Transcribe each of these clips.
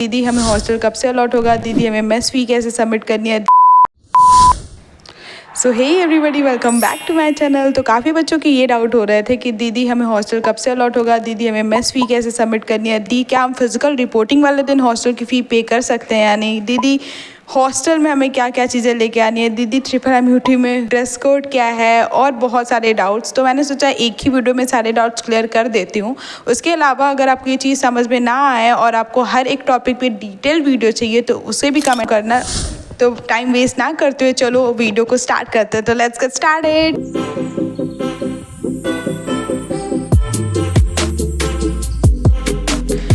दीदी हमें हॉस्टल कब से अलॉट होगा, दीदी हमें मेस फी कैसे सबमिट करनी है। So hey everybody, welcome back to my channel. तो काफ़ी बच्चों के ये डाउट हो रहे थे कि दीदी हमें हॉस्टल कब से अलॉट होगा, दीदी हमें मेस फी कैसे सबमिट करनी है, दी क्या हम फिजिकल रिपोर्टिंग वाले दिन हॉस्टल की फ़ी पे कर सकते हैं या नहीं, दीदी हॉस्टल में हमें क्या क्या चीज़ें लेके आनी है, दीदी MMUT में ड्रेस कोड क्या है, और बहुत सारे डाउट्स। तो मैंने सोचा एक ही वीडियो में सारे डाउट्स क्लियर कर देती हूँ। उसके अलावा अगर आपको ये चीज़ समझ में ना आए और आपको हर एक टॉपिक पे डिटेल वीडियो चाहिए तो उसे भी कमेंट करना। तो टाइम वेस्ट ना करते हुए चलो वीडियो को स्टार्ट करते हैं। तो लेट्स गेट स्टार्टेड।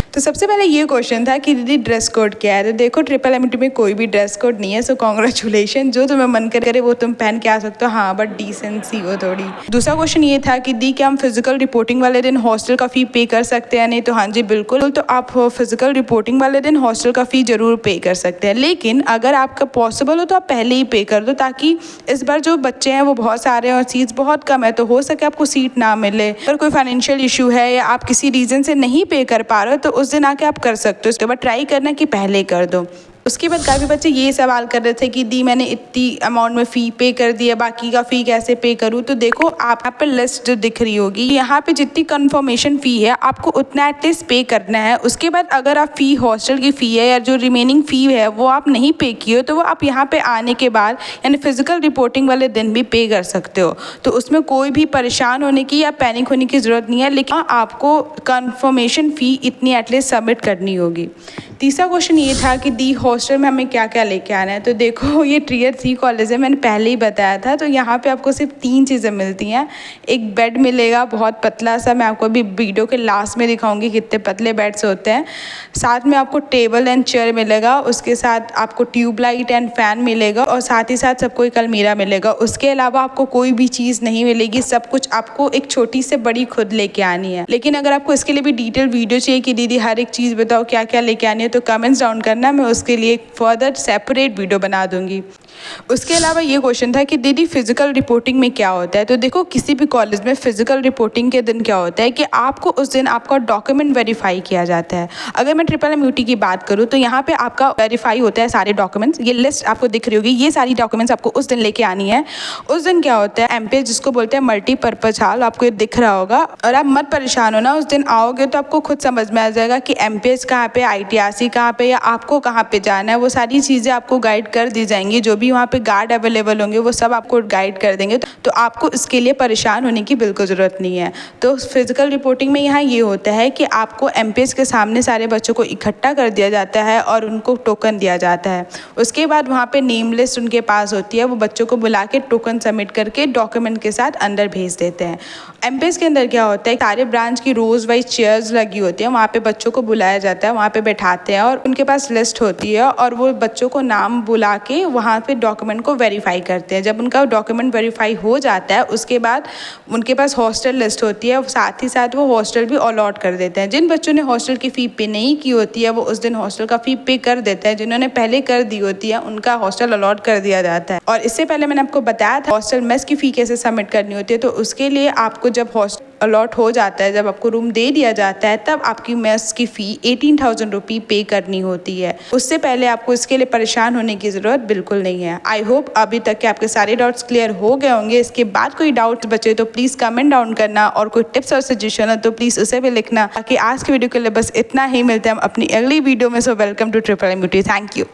तो सबसे पहले ये क्वेश्चन था कि दीदी ड्रेस कोड क्या है। तो देखो MMUT में कोई भी ड्रेस कोड नहीं है, सो कॉन्ग्रेचुलेशन, जो तुम्हें मन करे वो तुम पहन के आ सकते हो, हाँ बट डिसेंसी हो थोड़ी। दूसरा क्वेश्चन ये था कि दी क्या हम फिजिकल रिपोर्टिंग वाले दिन हॉस्टल का फ़ी पे कर सकते हैं नहीं, तो हाँ जी बिल्कुल। तो आप फिजिकल रिपोर्टिंग वाले दिन हॉस्टल का फ़ी ज़रूर पे कर सकते हैं, लेकिन अगर आपका पॉसिबल हो तो आप पहले ही पे कर दो, ताकि इस बार जो बच्चे हैं वो बहुत सारे हैं और सीट्स बहुत कम है, तो हो सके आपको सीट ना मिले। अगर कोई फाइनेंशियल इशू है या आप किसी रीज़न से नहीं पे कर पा रहे हो तो उस दिन आके आप कर सकते हो। उसके बाद ट्राई करना कि पहले कर दो। उसके बाद काफ़ी बच्चे ये सवाल कर रहे थे कि दी मैंने इतनी अमाउंट में फ़ी पे कर दी है, बाकी का फ़ी कैसे पे करूँ। तो देखो आप यहाँ पर लिस्ट दिख रही होगी, यहाँ पे जितनी कंफर्मेशन फ़ी है आपको उतना एटलीस्ट पे करना है। उसके बाद अगर आप फ़ी हॉस्टल की फ़ी है या जो रिमेनिंग फ़ी है वो आप नहीं पे किए हो तो वो आप यहाँ पे आने के बाद यानी फिजिकल रिपोर्टिंग वाले दिन भी पे कर सकते हो। तो उसमें कोई भी परेशान होने की या पैनिक होने की ज़रूरत नहीं है, लेकिन आपको कंफर्मेशन फ़ी इतनी एटलीस्ट सबमिट करनी होगी। तीसरा क्वेश्चन ये था कि दी हॉस्टल में हमें क्या क्या लेके आना है। तो देखो ये Tier 3 कॉलेज है, मैंने पहले ही बताया था। तो यहाँ पे आपको सिर्फ 3 चीज़ें मिलती हैं। एक बेड मिलेगा बहुत पतला सा, मैं आपको अभी वीडियो के लास्ट में दिखाऊंगी कितने पतले बेड्स होते हैं। साथ में आपको टेबल एंड चेयर मिलेगा, उसके साथ आपको ट्यूबलाइट एंड फैन मिलेगा, और साथ ही साथ सबको एक अलमीरा मिलेगा। उसके अलावा आपको कोई भी चीज़ नहीं मिलेगी, सब कुछ आपको एक छोटी से बड़ी खुद लेके आनी है। लेकिन अगर आपको इसके लिए भी डिटेल वीडियो चाहिए कि दीदी हर एक चीज़ बताओ क्या क्या लेके आनी है, तो कमेंट्स डाउन करना, मैं उसके लिए एक फर्दर सेपरेट वीडियो बना दूंगी। उसके अलावा ये क्वेश्चन था कि दीदी फिजिकल रिपोर्टिंग में क्या होता है। तो देखो किसी भी कॉलेज में फिजिकल रिपोर्टिंग के दिन क्या होता है कि आपको उस दिन आपका डॉक्यूमेंट वेरीफाई किया जाता है। अगर मैं MMUT की बात करूँ तो यहाँ पे आपका वेरीफाई होता है सारे डॉक्यूमेंट्स। ये लिस्ट आपको दिख रही होगी, ये सारी डॉक्यूमेंट्स आपको उस दिन लेके आनी है। उस दिन क्या होता है MPH जिसको बोलते हैं मल्टीपर्पज हॉल, आपको ये दिख रहा होगा। और आप मत परेशान हो ना, उस दिन आओगे तो आपको खुद समझ में आ जाएगा कि MPH कहाँ पे, ITRC कहाँ पे, या आपको कहाँ पे जाना है। वो सारी चीज़ें आपको गाइड कर दी जाएंगी, जो भी वहाँ पे गार्ड अवेलेबल होंगे वो सब आपको गाइड कर देंगे। तो आपको इसके लिए परेशान होने की बिल्कुल ज़रूरत नहीं है। तो फिजिकल रिपोर्टिंग में यहाँ ये होता है कि आपको MPH के सामने सारे बच्चों को इकट्ठा कर दिया जाता है और उनको टोकन दिया जाता है। उसके बाद वहाँ पे नेम लिस्ट उनके पास होती है, वो बच्चों को बुला के टोकन सबमिट करके डॉक्यूमेंट के साथ अंदर भेज देते हैं। MPH के अंदर क्या होता है, सारे ब्रांच की रोज़ वाइज चेयर्स लगी होती हैं, वहाँ पे बच्चों को बुलाया जाता है, वहाँ पे बैठाते हैं और उनके पास लिस्ट होती है और वो बच्चों को नाम बुला के वहाँ पे डॉक्यूमेंट को वेरीफाई करते हैं। जब उनका डॉक्यूमेंट वेरीफाई हो जाता है उसके बाद उनके पास हॉस्टल लिस्ट होती है, साथ ही साथ वो हॉस्टल भी अलॉट कर देते हैं। जिन बच्चों ने हॉस्टल की फ़ी पे नहीं की होती है वो उस दिन हॉस्टल का फ़ी पे कर देते हैं, जिन्होंने पहले कर दी होती है उनका हॉस्टल अलॉट कर दिया जाता है। और इससे पहले मैंने आपको बताया था हॉस्टल मेस की फ़ी कैसे सबमिट करनी होती है। तो उसके लिए आपको जब हॉस्टल अलॉट हो जाता है, जब आपको रूम दे दिया जाता है, तब आपकी मेस की फ़ी 18,000 रुपये पे करनी होती है। उससे पहले आपको इसके लिए परेशान होने की ज़रूरत बिल्कुल नहीं है। आई होप अभी तक के आपके सारे डाउट्स क्लियर हो गए होंगे। इसके बाद कोई डाउट्स बचे तो प्लीज़ कमेंट डाउन करना, और कोई टिप्स और सजेशन है तो प्लीज़ उसे भी लिखना। बाकी आज की वीडियो के लिए बस इतना ही, मिलते हैं हम अपनी अगली वीडियो में। So welcome to MMUT, thank you.